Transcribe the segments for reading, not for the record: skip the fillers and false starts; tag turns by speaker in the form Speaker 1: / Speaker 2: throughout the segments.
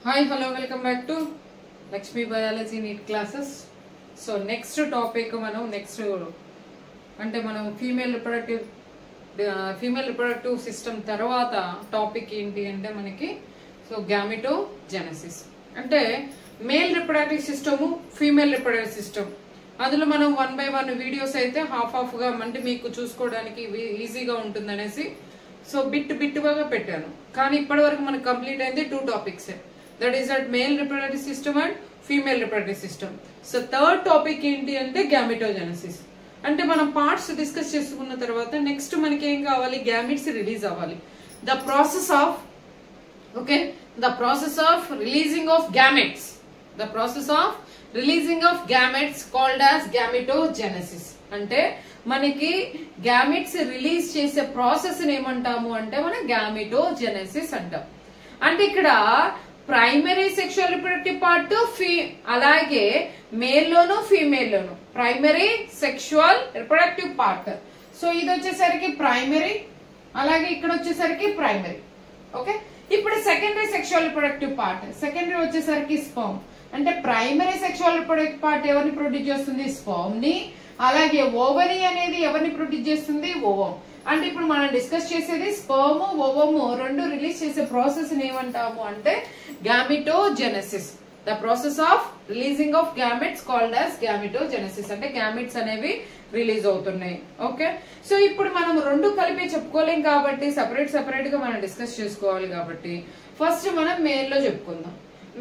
Speaker 1: Hi, hello, welcome back to Lakshmi Biology NEET classes. So next topic మనం next అంటే మనం female reproductive system తర్వాత topic ఏంటి అంటే మనకి సో గ్యామిటోజెనసిస్ అంటే male reproductive system female reproductive system అందులో మనం 1 by 1 వీడియోస్ అయితే హాఫ్ గా అంటే మీకు చూసుకోవడానికి ఈజీగా ఉంటుందనేసి సో బిట్ గా పెట్టాను కానీ ఇప్పటివరకు మనకు కంప్లీట్ అయింది 2 topics that is that male reproductive system and female reproductive system. So third topic ఏంటి అంటే గ్యామిటోజెనసిస్ అంటే మనం పార్ట్స్ డిస్కస్ చేసుకున్న తర్వాత నెక్స్ట్ మనకి ఏం కావాలి గ్యామిట్స్ రిలీజ్ అవ్వాలి the process of releasing of gametes called as gametogenesis అంటే మనకి గ్యామిట్స్ రిలీజ్ చేసే ప్రాసెస్ ఏమంటాము అంటే మనం గ్యామిటోజెనసిస్ అంటాం అంటే ఇక్కడ ప్రైమరీ సెక్షువల్ రిప్రొడక్టివ్ పార్ట్ అలాగే మేల్ లోను ఫీమేల్ లోను primary sexual reproductive part so ఇది వచ్చేసరికి ప్రైమరీ అలాగే ఇక్కడ వచ్చేసరికి ప్రైమరీ ఓకే ఇప్పుడు secondary sexual reproductive part secondary వచ్చేసరికి స్పర్మ్ అంటే ప్రైమరీ సెక్షువల్ రిప్రొడక్టివ్ పార్ట్ ఎవరిని ప్రొడ్యూస్ చేస్తుంది స్పర్మ్ ని అలాగే ఓవరీ అనేది ఎవరిని ప్రొడ్యూస్ చేస్తుంది ఓవం అంటే ఇప్పుడు మనం డిస్కస్ చేసేది స్పర్మ్ ఓవమ్ రెండు రిలీజ్ చేసే ప్రాసెస్ ఏమంటాము అంటే gametogenesis the process of releasing of gametes called as gametogenesis అంటే గ్యామెట్స్ అనేవి రిలీజ్ అవుతున్నాయి ఓకే సో ఇప్పుడు మనం రెండు కలిపి చెప్పుకోలేం కాబట్టి సెపరేట్ గా మనం డిస్కస్ చేసుకోవాలి కాబట్టి ఫస్ట్ మనం మేల్ లో చెప్పుకుందాం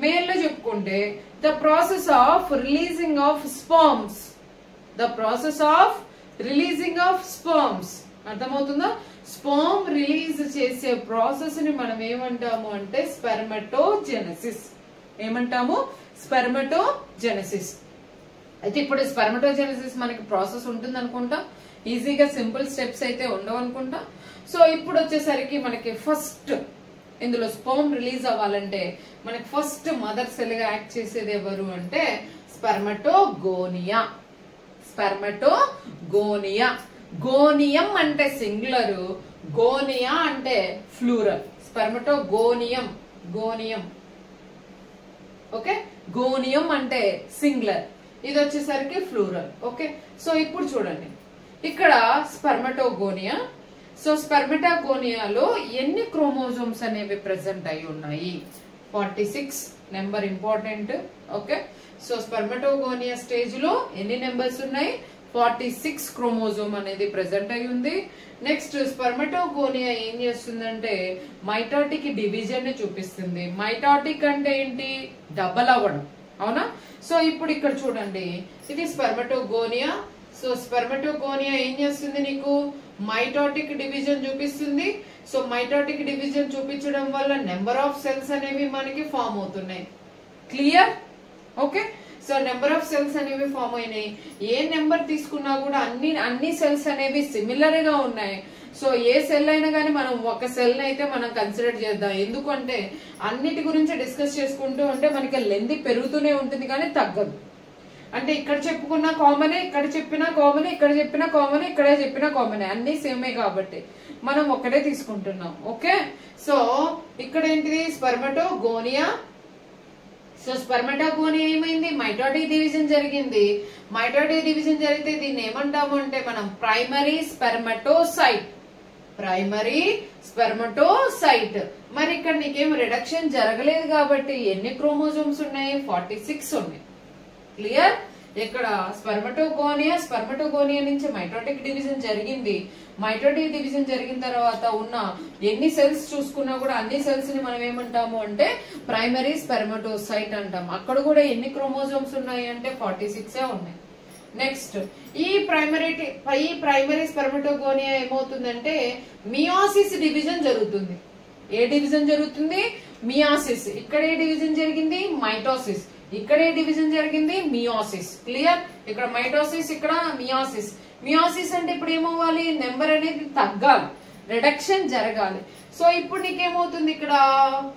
Speaker 1: మేల్ లో చెప్పుకుంటే the process of releasing of sperms అర్థమవుతుందా స్పర్మ్ రిలీజ్ చేసే ప్రాసెస్ ని మనం ఏమంటాము అంటే స్పెర్మటోజెనసిస్ ఏమంటాము స్పెర్మటోజెనసిస్ అయితే ఇప్పుడు స్పెర్మటోజెనసిస్ మనకి ప్రాసెస్ ఉంటుంది అనుకుంటా ఈజీగా సింపుల్ స్టెప్స్ అయితే ఉండవు అనుకుంటా సో ఇప్పుడు వచ్చేసరికి మనకి ఫస్ట్ ఇందులో స్పర్మ్ రిలీజ్ అవ్వాలంటే మనకి ఫస్ట్ మదర్ సెల్ గా యాక్ట్ చేసేది ఎవరు అంటే స్పెర్మటోగోనియా గోనియం అంటే సింగులర్ గోనియా అంటే ఫ్లూరల్ స్పెర్మటోగోనియం ఓకే గోనియం అంటే సింగులర్ ఇది వచ్చేసరికి ఫ్లూరల్ ఓకే సో ఇప్పుడు చూడండి ఇక్కడ స్పెర్మటోగోనియా సో స్పెర్మటోగోనియాలో ఎన్ని క్రోమోజోమ్స్ అనేవి ప్రెసెంట్ అయి ఉన్నాయి 46 number important okay so spermatogonia stage లో ఎన్ని నెంబర్స్ ఉన్నాయి 46 క్రోమోజోమ్ అనేది ప్రెసెంట్ అయి ఉంది నెక్స్ట్ స్పెర్మటోగోనియా ఏం చేస్తుందంటే మైటాటిక్ డివిజన్ ని చూపిస్తుంది మైటాటిక్ అంటే ఏంటి డబల్ అవ్వడం అవునా సో ఇప్పుడు ఇక్కడ చూడండి ఇది స్పెర్మటోగోనియా సో స్పెర్మటోగోనియా ఏం చేస్తుంది నీకు మైటాటిక్ డివిజన్ చూపిస్తుంది సో మైటాటిక్ డివిజన్ చూపించడం వల్ల నెంబర్ ఆఫ్ సెల్స్ అనేవి మనకి ఫామ్ అవుతున్నాయి clear okay so number of cells అనేవి ఫామ్ అయినాయి ఏ నెంబర్ తీసుకున్నా కూడా అన్ని సెల్స్ అనేవి సిమిలర్ గా ఉన్నాయి సో ఏ సెల్ అయినా కానీ మనం ఒక సెల్ అయితే మనం కన్సిడర్ చేద్దాం ఎందుకంటే అన్నిటి గురించి డిస్కస్ చేసుకుంటూ ఉంటే మనకి లెంత్ పెరుగుతూనే ఉంటుంది కానీ తగ్గదు అంటే ఇక్కడ చెప్పుకున్న కామనే ఇక్కడ చెప్పినా కామనే ఇక్కడ చెప్పినా కామనే ఇక్కడ చెప్పినా కామనే అన్ని సేమే కాబట్టి మనం ఒక్కటే తీసుకుంటున్నాం ఓకే సో ఇక్కడ ఏంటిది స్పెర్మటోగోనియా సో స్పెర్మటోగోనియా ఏమైంది మైటాటిక్ డివిజన్ జరిగింది మైటాటిక్ డివిజన్ జరిగితే దీన్ని ఏమంటాము అంటే మనం ప్రైమరీ స్పెర్మటోసైట్ మరి ఇక్కడ నీకేం రిడక్షన్ జరగలేదు కాబట్టి ఎన్ని క్రోమోజోమ్స్ ఉన్నాయి 46 ఉన్నాయి క్లియర్ ఇక్కడ స్పెర్మటోగోనియా నుంచి మైటాటిక్ డివిజన్ జరిగింది మైటాటిక్ డివిజన్ జరిగిన తర్వాత ఉన్న ఎన్ని సెల్స్ చూసుకున్నా కూడా అన్ని సెల్స్ ని మనం ఏమంటాము అంటే ప్రైమరీ స్పెర్మటోసైట్ అంటాం అక్కడ కూడా ఎన్ని క్రోమోజోమ్స్ ఉన్నాయి అంటే 46 ఉన్నాయి నెక్స్ట్ ఈ ప్రైమరీ స్పెర్మటోగోనియా ఏమవుతుందంటే మియోసిస్ డివిజన్ జరుగుతుంది ఏ డివిజన్ జరుగుతుంది మియోసిస్ ఇక్కడ ఏ డివిజన్ జరిగింది మైటోసిస్ ఇక్కడ ఏ డివిజన్ జరిగింది మియోసిస్ క్లియర్ ఇక్కడ మైటోసిస్ ఇక్కడ మియోసిస్ అంటే ఇప్పుడు ఏమవ్వాలి నెంబర్ అనేది తగ్గాలి రిడక్షన్ జరగాలి సో ఇప్పుడు నీకేమవుతుంది ఇక్కడ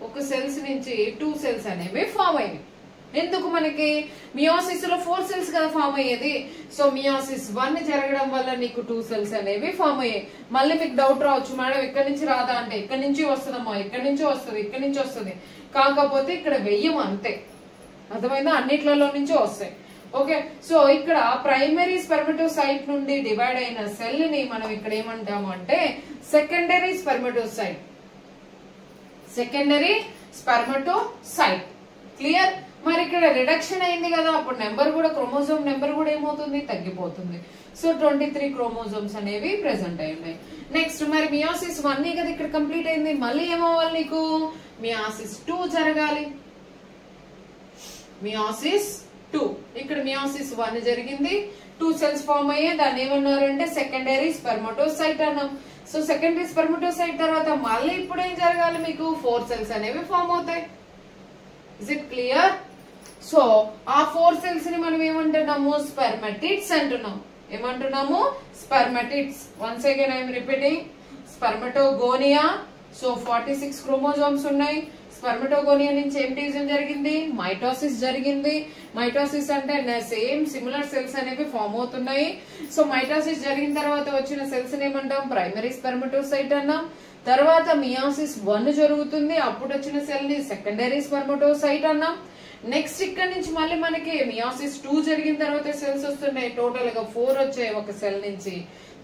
Speaker 1: ఒక సెల్స్ నుంచి 2 సెల్స్ అనేవి ఫామ్ అయినాయి ఎందుకు మనకి మియోసిస్ లో 4 సెల్స్ కదా ఫామ్ అయ్యేది. సో మియోసిస్ 1 జరగడం వల్ల నీకు 2 సెల్స్ అనేవి ఫామ్ అయ్యాయి. మళ్ళీ మీకు డౌట్ రావచ్చు, మేడం ఇక్కడి నుంచి రాదా అంటే ఇక్కడి నుంచి వస్తుందమ్మా, ఇక్కడి నుంచి వస్తుంది, ఇక్కడి నుంచి వస్తుంది, కాకపోతే ఇక్కడ వెయ్యం అంతే. అర్థమైందా? అన్నిట్లలో నుంచి వస్తాయి. ఓకే, సో ఇక్కడ ప్రైమరీ స్పెర్మటోసైట్ నుండి డివైడ్ అయిన సెల్ ని మనం ఇక్కడ ఏమంటాము అంటే సెకండరీ స్పెర్మటోసైట్. సెకండరీ స్పెర్మటోసైట్. క్లియర్? మరి ఇక్కడ రిడక్షన్ అయింది కదా, అప్పుడు నెంబర్ కూడా క్రోమోజోమ్ నెంబర్ కూడా ఏమవుతుంది, తగ్గిపోతుంది. సో 23 క్రోమోజోమ్స్ అనేవి ప్రెసెంట్ అయి ఉన్నాయి. నెక్స్ట్ మరి మియోసిస్ 1 కదా ఇక్కడ కంప్లీట్ అయింది, మళ్ళీ ఏమవ్వాలి నీకు మియోసిస్ 2 జరగాలి. మియోసిస్ 2, ఇక్కడ మియోసిస్ 1 జరిగింది, 2 సెల్స్ ఫామ్ అయ్యాయి, దాన్ని ఏమన్నారు అంటే సెకండరీ స్పెర్మటోసైట్ అన్నాం. సో సెకండరీ స్పెర్మటోసైట్ తర్వాత మళ్ళీ ఇప్పుడు ఏం జరగాలి, మీకు 4 సెల్స్ అనేవి ఫామ్ అవుతాయి. Is it clear? సో ఆ 4 సెల్స్ ని మనం ఏమంటున్నాము, స్పెర్మటిడ్స్ అంటున్నాం. ఏమంటున్నాము, spermatids. Once again I'm repeating, spermatogonia. So 46 chromosomes ఉన్నాయి. స్పెర్మటోగోనియా నుంచి ఏం డివిజన్ జరిగింది, మైటోసిస్ జరిగింది. మైటోసిస్ అంటే సేమ్ సిమిలర్ సెల్స్ అనేవి ఫామ్ అవుతున్నాయి. సో మైటోసిస్ జరిగిన తర్వాత వచ్చిన సెల్స్ ఏమంటాం, ప్రైమరీ స్పెర్మటోసైట్ అన్నాం. తర్వాత మియోసిస్ 1 జరుగుతుంది, అప్పుడు వచ్చిన సెల్ ని సెకండరీ స్పెర్మటోసైట్ అన్నాం. నెక్స్ట్ ఇక్కడ నుంచి మళ్ళీ మనకి మియోసిస్ 2 జరిగిన తర్వాత సెల్స్ వస్తున్నాయి, టోటల్ గా 4 వచ్చాయి ఒక సెల్ నుంచి.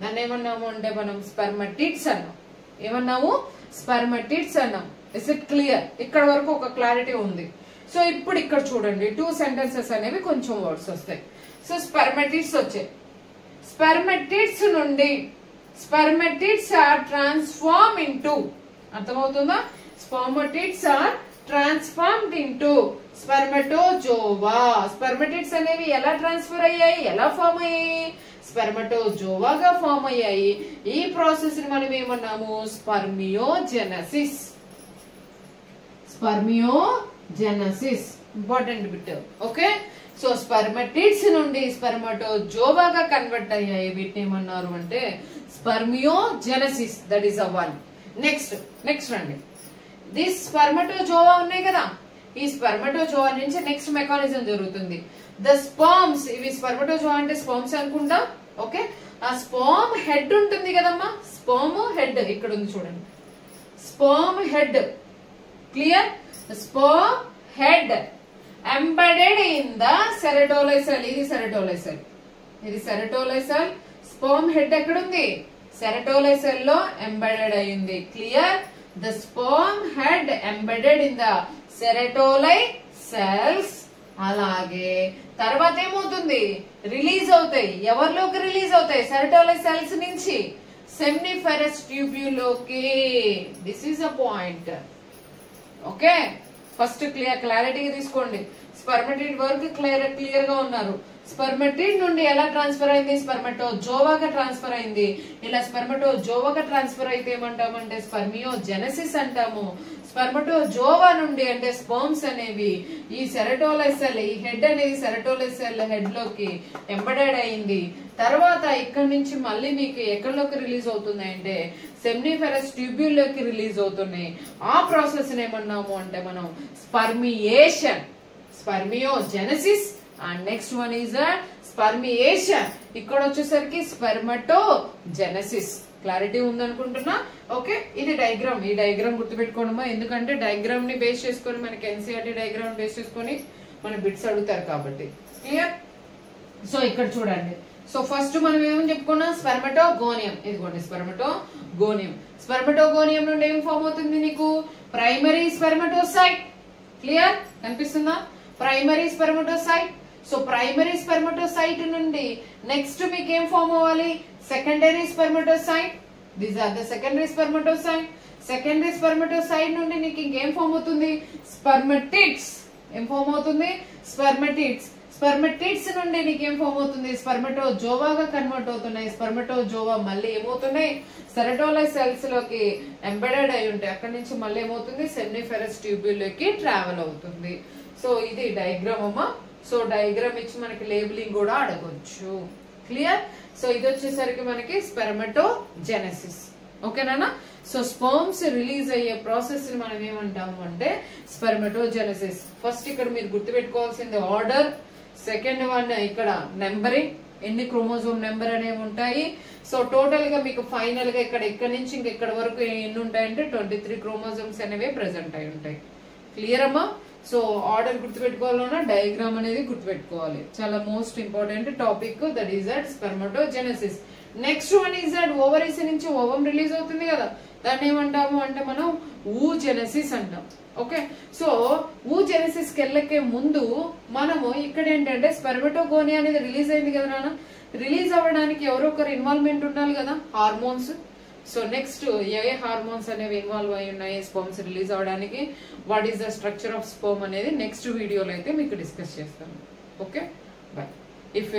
Speaker 1: దాన్ని ఏమన్నాము అంటే మనం స్పెర్మటిడ్స్ అన్నాం. ఏమన్నాము, స్పెర్మటిడ్స్ అన్నాం. Is it clear? ఇక్కడ వరకు ఒక క్లారిటీ ఉంది. సో ఇప్పుడు ఇక్కడ చూడండి 2 సెంటెన్సెస్ అనేవి కొంచెం వర్డ్స్ వస్తాయి. సో స్పెర్మటిడ్స్ వచ్చాయి. స్పెర్మటిడ్స్ నుండి స్పెర్మటిడ్స్ ఆర్ ట్రాన్స్ఫార్మ్ ఇంటూ, అర్థమవుతుందా, స్పెర్మటిడ్స్ ఆర్ ట్రాన్స్ఫార్మ్డ్ ఇంటూ స్పెర్మటోజోవా. స్పెర్మటిడ్స్ అనేవి ఎలా ట్రాన్స్ఫర్ అయ్యాయి, ఎలా ఫామ్ అయ్యాయి, స్పెర్మటోజోవాగా ఫామ్ అయ్యాయి. ఈ ప్రాసెస్ ని మనం ఏమన్నాము, spermiogenesis. Spermiogenesis important bit. Okay, so spermatids నుండి స్పెర్మటోజోవాగా కన్వర్ట్ అయ్యాయి, వీటిని ఏమన్నారు అంటే spermiogenesis. That is a 1. Next రండి, దిస్ స్పెర్మటోజోవా ఉన్నాయి కదా, ఈ స్పెర్మటోజోవా నుంచి నెక్స్ట్ మెకానిజం జరుగుతుంది. ద స్పర్మ్స్, ఇవి స్పెర్మటోజోవా అంటే స్పర్మ్స్ అనుకుంటా. ఓకే, ఆ స్పర్మ్ హెడ్ ఉంటుంది కదమ్మా, స్పర్మ్ హెడ్ ఇక్కడ ఉంది చూడండి, sperm head. Clear? Sperm head embedded in the Sertoli cell. ఇది సెరటోలైసెల్, ఇది సెరటోలైసెల్. స్పర్మ్ హెడ్ ఎక్కడుంది, సెరటోలైసెల్ లో ఎంబెడెడ్ అయింది. Clear? The sperm head embedded in the Sertoli cells. అలాగే తర్వాత ఏమవుతుంది, రిలీజ్ అవుతాయి. ఎవరిలోకి రిలీజ్ అవుతాయి, సెరటోలైసెల్స్ నుంచి సెమ్నిఫెరస్ ట్యూబ్యూల్లోకి. This is a point. Okay, first clarity తీసుకోండి. స్పెర్మటిడ్ వర్క్ క్లియర్ గా ఉన్నారు. స్పెర్మటిడ్ నుండి ఎలా ట్రాన్స్ఫర్ అయింది, స్పెర్మటోజోవాగా ట్రాన్స్ఫర్ అయింది. ఇలా స్పెర్మటోజోవాగా ట్రాన్స్ఫర్ అయితే ఏమంటామంటే స్పర్మియోజెనసిస్ అంటాము. స్పెర్మటోజోవా నుండి అంటే స్పర్మ్స్ అనేవి ఈ సెరటోలైసెల్, ఈ హెడ్ అనేది సెరటోలైసెల్ హెడ్ లోకి ఎంబెడెడ్ అయింది. తర్వాత ఇక్కడ నుంచి మళ్ళీ మీకు ఎక్కడిలోకి రిలీజ్ అవుతున్నాయి అంటే సెమ్నిఫెరస్ ట్యూబ్యూల్ లోకి రిలీజ్ అవుతున్నాయి. ఆ ప్రాసెస్ ఏమన్నాము అంటే మనం spermiation, spermiogenesis. And next one is spermiation. ఇక్కడ వచ్చేసరికి స్పెర్మటోజెనసిస్. క్లారిటీ ఉందనుకుంటున్నా. ఓకే, ఇది డయాగ్రామ్. ఈ డయాగ్రామ్ గుర్తుపెట్టుకోండి, ఎందుకంటే డయాగ్రామ్ ని బేస్ చేసుకొని మనకి ఎన్సీఆర్టీ డయాగ్రామ్ బేస్ చేసుకొని మన బిట్స్ అడుగుతారు కాబట్టి. క్లియర్? సో ఇక్కడ చూడండి. సో ఫస్ట్ మనం ఏమని చెప్పుకున్నాం, స్పెర్మటోగోనియం. ఇదిగోండి స్పెర్మటోగోనియం. స్పెర్మటోగోనియం నుండి ఏం ఫామ్ అవుతుంది నీకు, ప్రైమరీ స్పెర్మటోసైట్. క్లియర్? కనిపిస్తుందా, primary spermatocyte. So primary spermatocyte నుండి నెక్స్ట్ మీకు ఏం ఫామ్ అవ్వాలి, secondary spermatocyte. These are the secondary spermatocyte. Secondary spermatocyte నుండి నీకు ఇంకేం ఫామ్ అవుతుంది, స్పెర్మటిడ్స్. ఏం ఫామ్ అవుతుంది, స్పెర్మటిడ్స్. స్పెర్మటిడ్స్ నుండి నీకేం ఫామ్ అవుతుంది, స్పెర్మటోజోవాగా కన్వర్ట్ అవుతున్నాయి. స్పెర్మటోజోవా మళ్ళీ ఏమవుతున్నాయి, సెరటోలైసెల్స్ లోకి ఎంబెడెడ్ అయి ఉంటాయి. అక్కడి నుంచి మళ్ళీ ఏమవుతుంది, సెమ్నిఫెరస్ ట్యూబ్యూల్ లోకి ట్రావెల్ అవుతుంది. సో ఇది డయాగ్రామ్ అమ్మా. సో డయాగ్రామ్ ఇచ్చి మనకి లేబులింగ్ కూడా అడగొచ్చు. క్లియర్? సో ఇది వచ్చేసరికి మనకి స్పెర్మటోజెనసిస్. ఓకేనా? సో స్పర్మ్స్ రిలీజ్ అయ్యే ప్రాసెస్ ని మనం ఏమంటాము అంటే స్పెర్మటోజెనసిస్. ఫస్ట్ ఇక్కడ మీరు గుర్తుపెట్టుకోవాల్సింది ఆర్డర్, సెకండ్ వన్ ఇక్కడ నెంబరింగ్, ఎన్ని క్రోమోజోమ్ నెంబర్ అనేవి ఉంటాయి. సో టోటల్ గా మీకు ఫైనల్ గా ఇక్కడ నుంచి ఇంకెక్కడ వరకు ఎన్ని ఉంటాయంటే 23 క్రోమోజోమ్స్ అనేవి ప్రెసెంట్ అయి ఉంటాయి. క్లియర్ అమ్మా? సో ఆర్డర్ గుర్తుపెట్టుకోవాలన్నా డయాగ్రామ్ అనేది గుర్తుపెట్టుకోవాలి. చాలా most important topic, that is that spermatogenesis. Next one is that ovaries నుంచి ఓవం రిలీజ్ అవుతుంది కదా, దాన్ని ఏమంటాము అంటే మనం oogenesis అంటాం. ఓకే, సో oogenesis కి వెళ్ళకే ముందు మనము ఇక్కడ ఏంటంటే స్పెర్మటోగోనియా అనేది రిలీజ్ అయింది కదా నాన్న, రిలీజ్ అవ్వడానికి ఎవరో ఒకరు ఇన్వాల్వ్మెంట్ ఉండాలి కదా, హార్మోన్స్. సో నెక్స్ట్ ఏ హార్మోన్స్ అనేవి ఇన్వాల్వ్ అయి ఉన్నాయి స్పర్మ్స్ రిలీజ్ అవడానికి, what is the structure of sperm అనేది నెక్స్ట్ వీడియోలో అయితే మీకు డిస్కస్ చేస్తాను. Okay, by. ఇఫ్